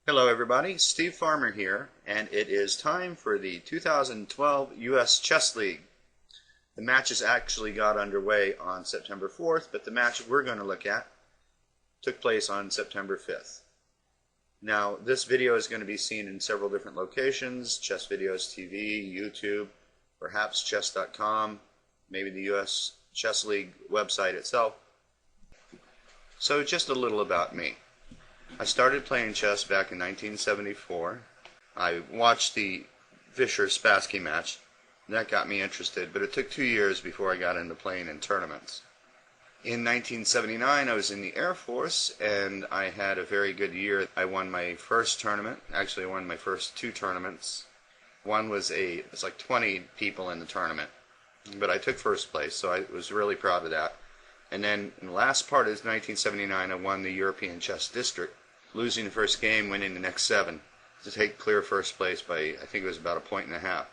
Hello everybody, Steve Farmer here, and it is time for the 2012 US Chess League. The matches actually got underway on September 4th, but the match we're going to look at took place on September 5th. Now, this video is going to be seen in several different locations: Chess Videos TV, YouTube, perhaps chess.com, maybe the US Chess League website itself. So just a little about me. I started playing chess back in 1974. I watched the Fischer-Spassky match. That got me interested, but it took 2 years before I got into playing in tournaments. In 1979, I was in the Air Force, and I had a very good year. I won my first tournament. Actually, I won my first two tournaments. One was it's like 20 people in the tournament, but I took first place, so I was really proud of that. And then in the last part of 1979, I won the European Chess District, losing the first game, winning the next 7 to take clear first place by, I think it was about 1.5 points.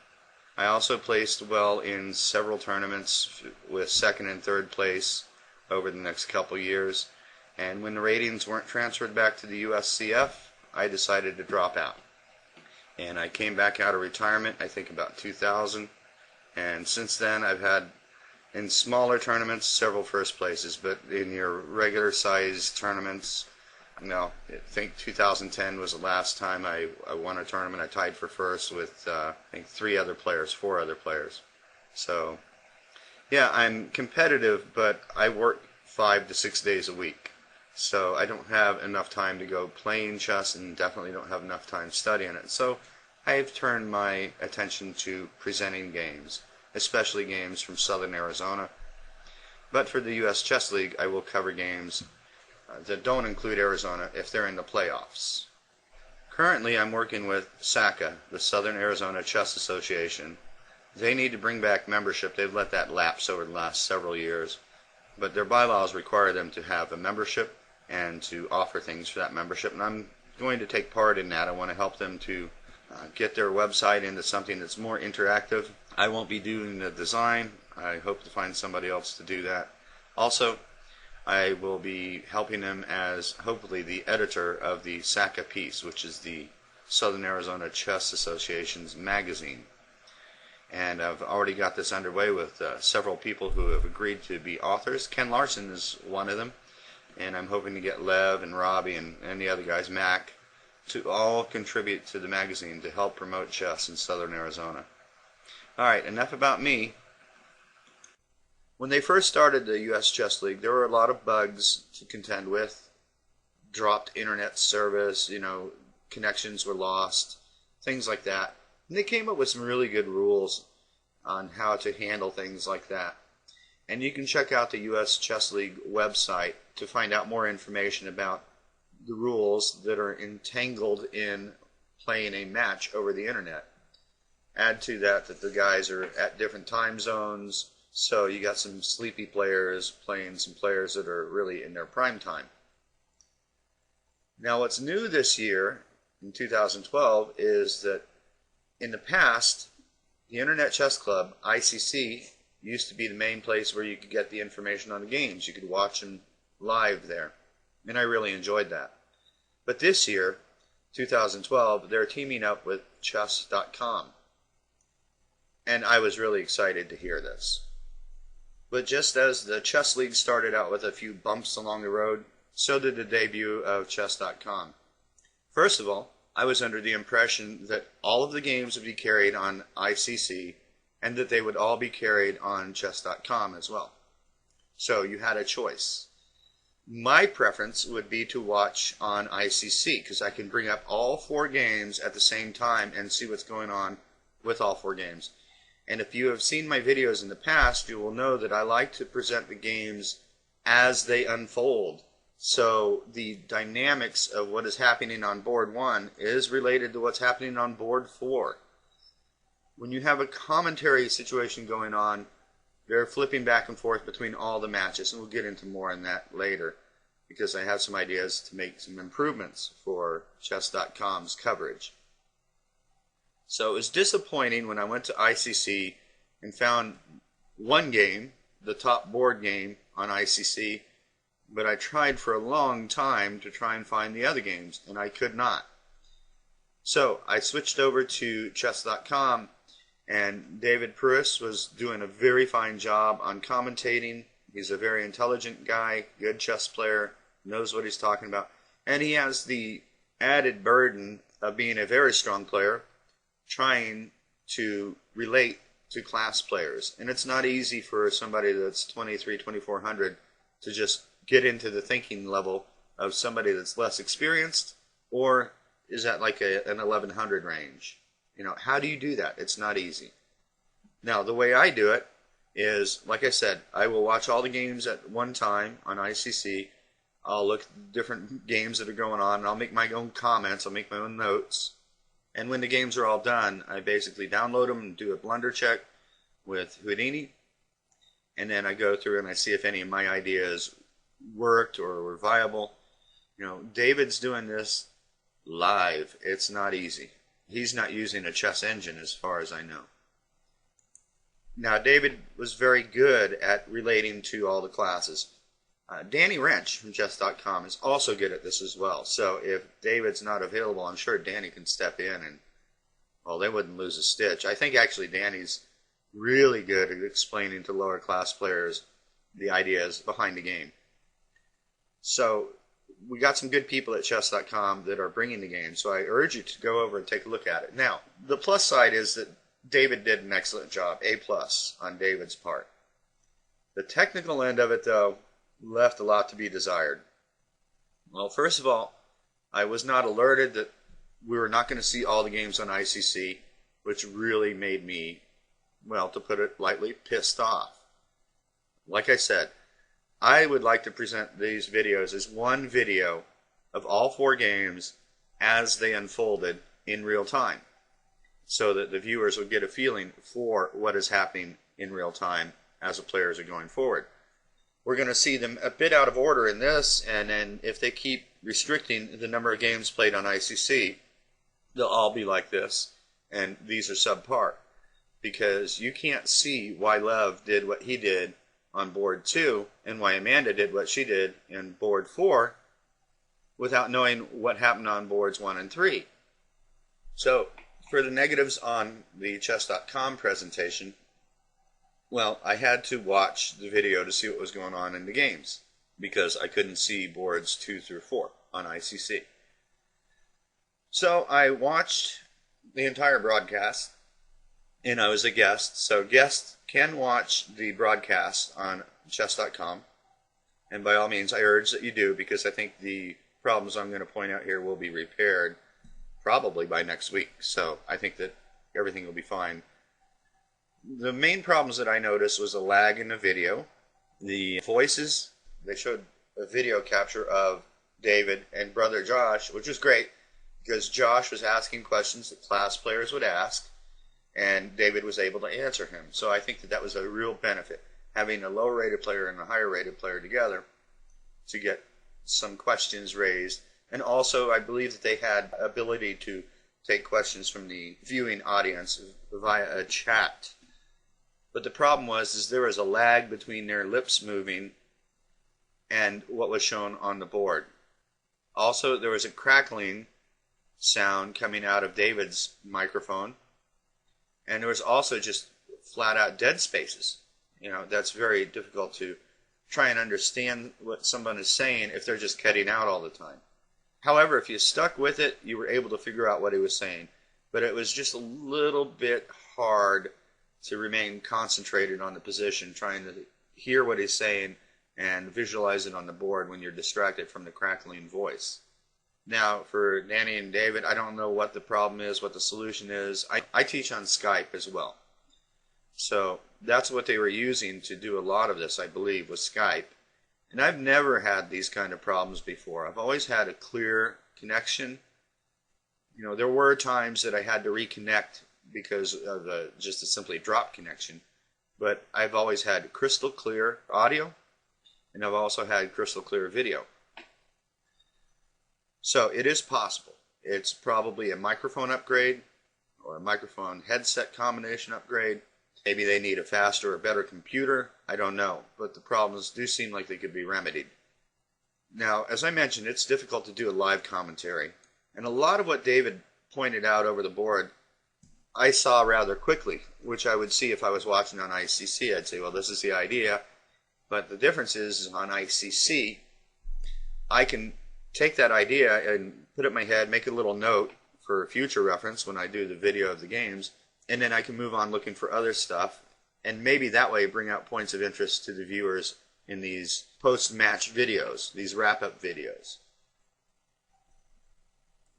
I also placed well in several tournaments with second and third place over the next couple years, and when the ratings weren't transferred back to the USCF, I decided to drop out. And I came back out of retirement, I think about 2000, and since then I've had, in smaller tournaments, several first places, but in your regular size tournaments, no, I think 2010 was the last time I won a tournament. I tied for first with I think 4 other players. So yeah, I'm competitive, but I work 5 to 6 days a week. So I don't have enough time to go playing chess, and definitely don't have enough time studying it. So I've turned my attention to presenting games, especially games from Southern Arizona. But for the US Chess League, I will cover games that don't include Arizona if they're in the playoffs. Currently, I'm working with SACA, the Southern Arizona Chess Association. They need to bring back membership. They've let that lapse over the last several years, but their bylaws require them to have a membership and to offer things for that membership, and I'm going to take part in that. I want to help them to get their website into something that's more interactive. I won't be doing the design. I hope to find somebody else to do that. Also, I will be helping them as, hopefully, the editor of the SACA piece, which is the Southern Arizona Chess Association's magazine. And I've already got this underway with several people who have agreed to be authors. Ken Larson is one of them, and I'm hoping to get Lev and Robbie and the other guys, Mac, to all contribute to the magazine to help promote chess in Southern Arizona. Alright, enough about me. When they first started the US Chess League, there were a lot of bugs to contend with. Dropped internet service, connections were lost, things like that. And they came up with some really good rules on how to handle things like that. And you can check out the US Chess League website to find out more information about the rules that are entangled in playing a match over the internet. Add to that the guys are at different time zones, so you got some sleepy players playing some players that are really in their prime time. Now what's new this year, in 2012, is that in the past, the Internet Chess Club, ICC, used to be the main place where you could get the information on the games. You could watch them live there, and I really enjoyed that. But this year, 2012, they're teaming up with chess.com, and I was really excited to hear this. But just as the Chess League started out with a few bumps along the road, so did the debut of chess.com. First of all, I was under the impression that all of the games would be carried on ICC and that they would all be carried on chess.com as well. So you had a choice. My preference would be to watch on ICC because I can bring up all 4 games at the same time and see what's going on with all 4 games. And if you have seen my videos in the past, you will know that I like to present the games as they unfold. So the dynamics of what is happening on board 1 is related to what's happening on board 4. When you have a commentary situation going on, they're flipping back and forth between all the matches, and we'll get into more on that later because I have some ideas to make some improvements for chess.com's coverage. So it was disappointing when I went to ICC and found one game, the top board game on ICC, but I tried for a long time to try and find the other games, and I could not. So I switched over to chess.com, and David Pruis was doing a very fine job on commentating. He's a very intelligent guy, good chess player, knows what he's talking about, and he has the added burden of being a very strong player, trying to relate to class players. And it's not easy for somebody that's 23, 2400 to just get into the thinking level of somebody that's less experienced or is at like an 1100 range. You know, how do you do that? It's not easy. Now, the way I do it is, like I said, I will watch all the games at one time on ICC. I'll look at different games that are going on, and I'll make my own comments. I'll make my own notes. And when the games are all done, I basically download them and do a blunder check with Houdini. And then I go through and I see if any of my ideas worked or were viable. You know, David's doing this live. It's not easy. He's not using a chess engine as far as I know. Now, David was very good at relating to all the classes. Danny Wrench from chess.com is also good at this as well. So if David's not available, I'm sure Danny can step in and, well, they wouldn't lose a stitch. I think actually Danny's really good at explaining to lower class players the ideas behind the game. So we got some good people at chess.com that are bringing the game, so I urge you to go over and take a look at it. Now, the plus side is that David did an excellent job, A+ on David's part. The technical end of it, though, left a lot to be desired. Well, first of all, I was not alerted that we were not going to see all the games on ICC, which really made me, well, to put it lightly, pissed off. Like I said, I would like to present these videos as one video of all 4 games as they unfolded in real time, so that the viewers would get a feeling for what is happening in real time as the players are going forward. We're going to see them a bit out of order in this, and then if they keep restricting the number of games played on ICC, they'll all be like this, and these are subpar, because you can't see why Lev did what he did on board 2 and why Amanda did what she did in board 4 without knowing what happened on boards 1 and 3. So for the negatives on the chess.com presentation, well, I had to watch the video to see what was going on in the games because I couldn't see boards 2 through 4 on ICC. So I watched the entire broadcast, and I was a guest. So guests can watch the broadcast on chess.com, and by all means I urge that you do, because I think the problems I'm going to point out here will be repaired probably by next week. So I think that everything will be fine. The main problems that I noticed was a lag in the video. The voices, they showed a video capture of David and brother Josh, which was great because Josh was asking questions that class players would ask, and David was able to answer him. So I think that that was a real benefit, having a lower rated player and a higher rated player together to get some questions raised. And also I believe that they had ability to take questions from the viewing audience via a chat. But the problem was there was a lag between their lips moving and what was shown on the board. Also, there was a crackling sound coming out of David's microphone, and there was also just flat out dead spaces. You know, that's very difficult to try and understand what someone is saying if they're just cutting out all the time. However, if you stuck with it, you were able to figure out what he was saying. But it was just a little bit hard to remain concentrated on the position, trying to hear what he's saying and visualize it on the board when you're distracted from the crackling voice. Now, for Danny and David, I don't know what the problem is, what the solution is. I teach on Skype as well. So that's what they were using to do a lot of this, I believe, was Skype. And I've never had these kind of problems before. I've always had a clear connection. You know, there were times that I had to reconnect because of just a simply drop connection. But I've always had crystal clear audio, and I've also had crystal clear video. So it is possible. It's probably a microphone upgrade or a microphone headset combination upgrade. Maybe they need a faster or better computer. I don't know. But the problems do seem like they could be remedied. Now, as I mentioned, it's difficult to do a live commentary. And a lot of what David pointed out over the board, I saw rather quickly, which I would see if I was watching on ICC. I'd say, well, this is the idea. But the difference is on ICC, I can take that idea and put it in my head, make a little note for future reference when I do the video of the games, and then I can move on looking for other stuff, and maybe that way bring out points of interest to the viewers in these post-match videos, these wrap-up videos.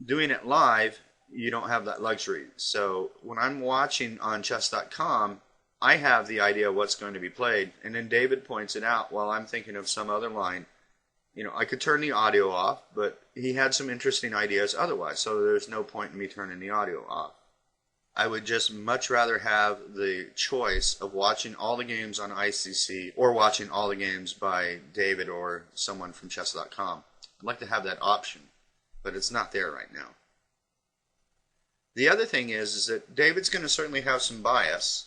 Doing it live, you don't have that luxury. So when I'm watching on chess.com, I have the idea of what's going to be played, and then David points it out while I'm thinking of some other line. You know, I could turn the audio off, but he had some interesting ideas otherwise, so there's no point in me turning the audio off. I would just much rather have the choice of watching all the games on ICC or watching all the games by David or someone from chess.com. I'd like to have that option, but it's not there right now. The other thing is that David's going to certainly have some bias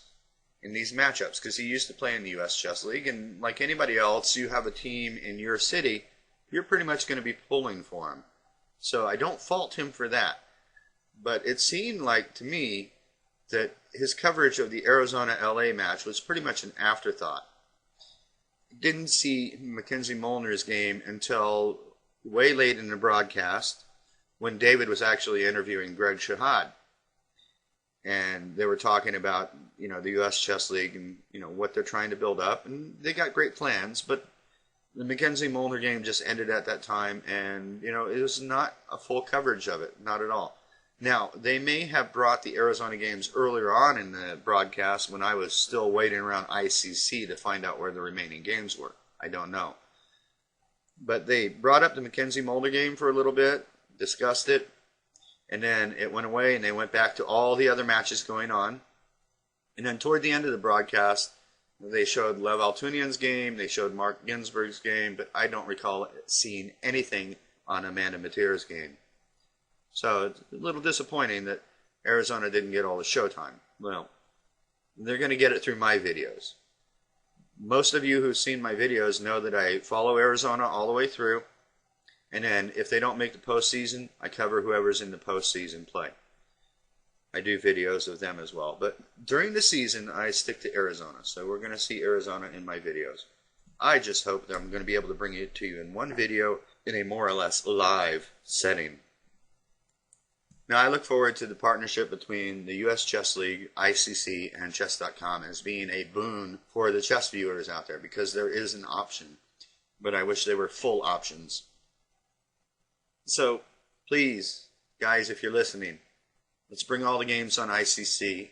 in these matchups because he used to play in the US Chess League, and like anybody else, you have a team in your city, you're pretty much going to be pulling for him. So I don't fault him for that. But it seemed like to me that his coverage of the Arizona-LA match was pretty much an afterthought. Didn't see Mackenzie Molner's game until way late in the broadcast when David was actually interviewing Greg Shahad. And they were talking about, you know, the U.S. Chess League and, you know, what they're trying to build up. And they got great plans, but the Mackenzie Molner game just ended at that time, and, you know, it was not a full coverage of it, not at all. Now, they may have brought the Arizona games earlier on in the broadcast when I was still waiting around ICC to find out where the remaining games were. I don't know. But they brought up the Mackenzie Molner game for a little bit, discussed it, and then it went away, and they went back to all the other matches going on. And then toward the end of the broadcast, they showed Lev Altunian's game, they showed Mark Ginsburg's game, but I don't recall seeing anything on Amanda Mateer's game. So it's a little disappointing that Arizona didn't get all the showtime. Well, they're going to get it through my videos. Most of you who've seen my videos know that I follow Arizona all the way through, and then if they don't make the postseason, I cover whoever's in the postseason play. I do videos of them as well. But during the season, I stick to Arizona. So we're going to see Arizona in my videos. I just hope that I'm going to be able to bring it to you in one video in a more or less live setting. Now, I look forward to the partnership between the US Chess League, ICC, and Chess.com as being a boon for the chess viewers out there because there is an option. But I wish they were full options. So, please, guys, if you're listening, let's bring all the games on ICC,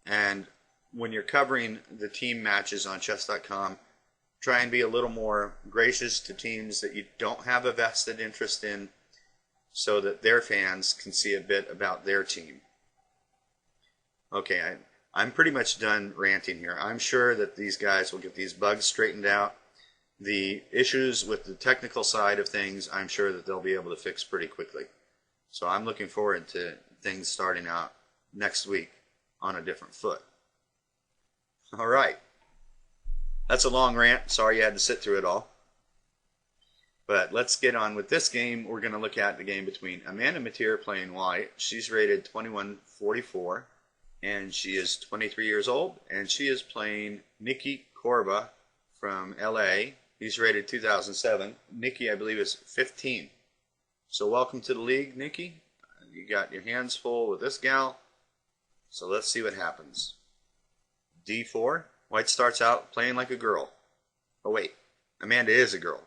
and when you're covering the team matches on chess.com, try and be a little more gracious to teams that you don't have a vested interest in so that their fans can see a bit about their team. Okay, I'm pretty much done ranting here. I'm sure that these guys will get these bugs straightened out. The issues with the technical side of things, I'm sure that they'll be able to fix pretty quickly. So I'm looking forward to things starting out next week on a different foot. All right. That's a long rant. Sorry you had to sit through it all. But let's get on with this game. We're going to look at the game between Amanda Mateer playing white. She's rated 2144, and she is 23 years old, and she is playing Nicky Korba from LA. He's rated 2007. Nicky, I believe, is 15. So welcome to the league, Nicky. You got your hands full with this gal. So let's see what happens. D4. White starts out playing like a girl. Oh wait, Amanda is a girl.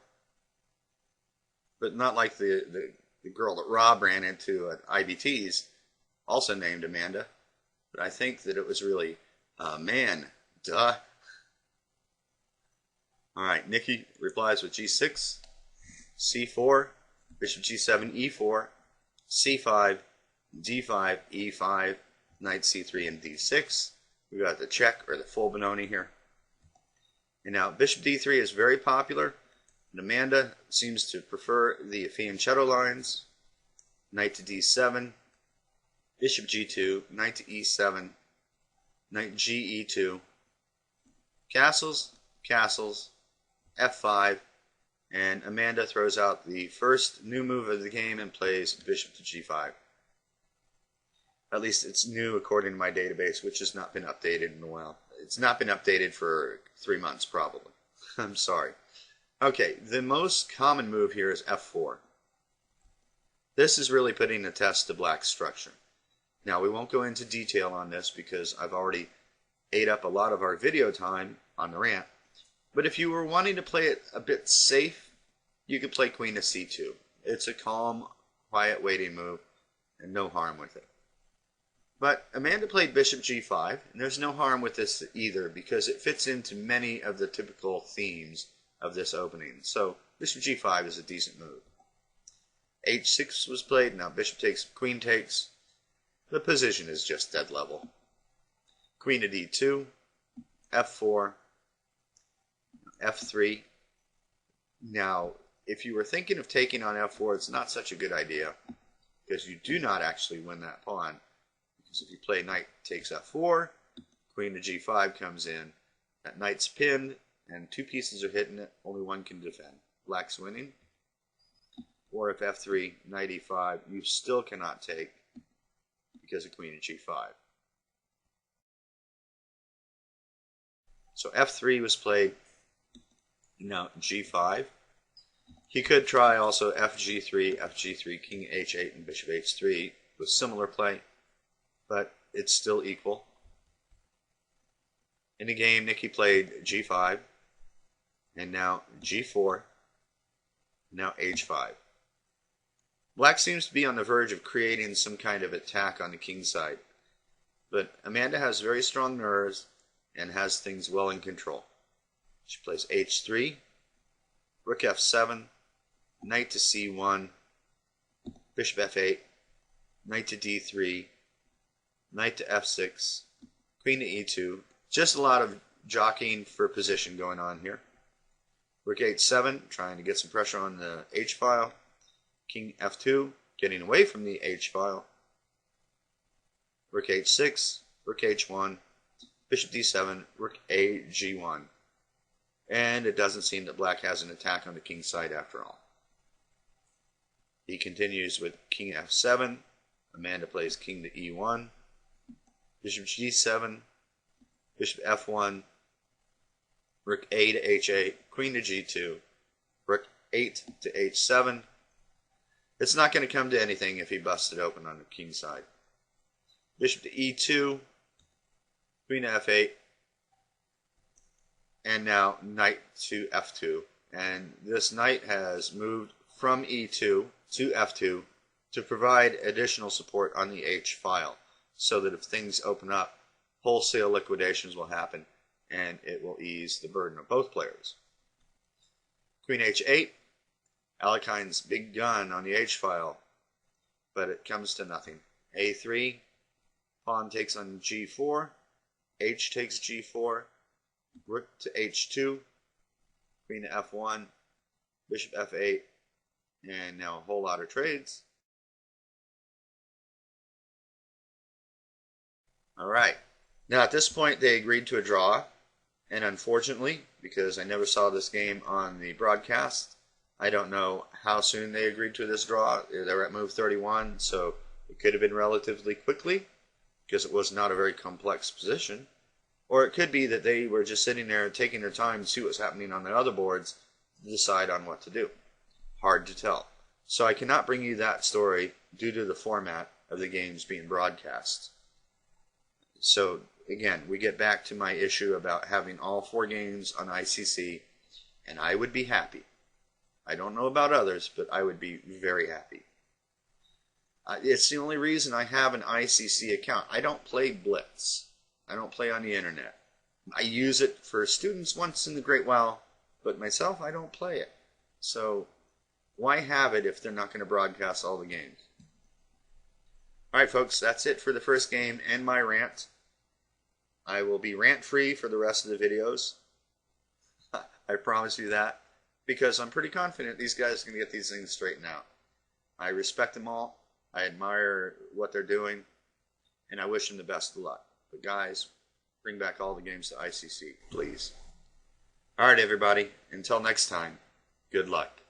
But not like the girl that Rob ran into at IBT's, also named Amanda. But I think that it was really a man. Duh. Alright, Nicky replies with G6, C4, Bishop G7, E4, C5, D5, E5, Knight C3, and D6. We got the check or the full Benoni here. And now Bishop D3 is very popular. And Amanda seems to prefer the fianchetto lines. Knight to D7, Bishop G2, Knight to E7, Knight GE2, castles, castles, F5, and Amanda throws out the first new move of the game and plays Bishop to G5. At least it's new according to my database, which has not been updated in a while. It's not been updated for 3 months probably. I'm sorry. Okay, the most common move here is F4. This is really putting a test to black's structure. Now, we won't go into detail on this because I've already ate up a lot of our video time on the rant. But if you were wanting to play it a bit safe, you could play queen to c2. It's a calm, quiet waiting move and no harm with it. But Amanda played bishop g5, and there's no harm with this either because it fits into many of the typical themes of this opening. So bishop g5 is a decent move. h6 was played. Now bishop takes, queen takes. The position is just dead level. Queen to d2, f4, f3. Now, if you were thinking of taking on f4, it's not such a good idea because you do not actually win that pawn. Because if you play knight takes f4, queen to g5 comes in, that knight's pinned, and 2 pieces are hitting it, only one can defend. Black's winning. Or if f3, knight e5, you still cannot take because of queen to g5. So f3 was played. Now g5. He could try also fg3, fg3, king h8, and bishop h3 with similar play, but it's still equal. In the game, Nicky played g5, and now g4, now h5. Black seems to be on the verge of creating some kind of attack on the king side, but Amanda has very strong nerves and has things well in control. She plays h3, rook f7, knight to c1, bishop f8, knight to d3, knight to f6, queen to e2. Just a lot of jockeying for position going on here. Rook h7, trying to get some pressure on the h-file. King f2, getting away from the h-file. Rook h6, rook h1, bishop d7, rook a g1. And it doesn't seem that black has an attack on the king side after all. He continues with king f7. Amanda plays king to e1, bishop g7, bishop f1, rook a to h8, queen to g2, rook 8 to h7. It's not going to come to anything if he busts it open on the king side. Bishop to e2, queen to f8, and now knight to f2. And this knight has moved from e2 to f2 to provide additional support on the h-file, so that if things open up, wholesale liquidations will happen, and it will ease the burden of both players. Queen h8, Alekine's big gun on the h-file, but it comes to nothing. a3, pawn takes on g4, h takes g4, rook to h2, queen to f1, bishop f8, and now a whole lot of trades. Alright, now at this point they agreed to a draw, and unfortunately, because I never saw this game on the broadcast, I don't know how soon they agreed to this draw. They were at move 31, so it could have been relatively quickly, because it was not a very complex position. Or it could be that they were just sitting there taking their time to see what's happening on the other boards to decide on what to do. Hard to tell. So I cannot bring you that story due to the format of the games being broadcast. So again, we get back to my issue about having all 4 games on ICC, and I would be happy. I don't know about others, but I would be very happy. It's the only reason I have an ICC account. I don't play Blitz. I don't play on the internet. I use it for students once in a great while, but myself, I don't play it. So why have it if they're not going to broadcast all the games? Alright folks, that's it for the first game and my rant. I will be rant-free for the rest of the videos. I promise you that. Because I'm pretty confident these guys can get these things straightened out. I respect them all. I admire what they're doing. And I wish them the best of luck. But guys, bring back all the games to ICC, please. Alright everybody, until next time, good luck.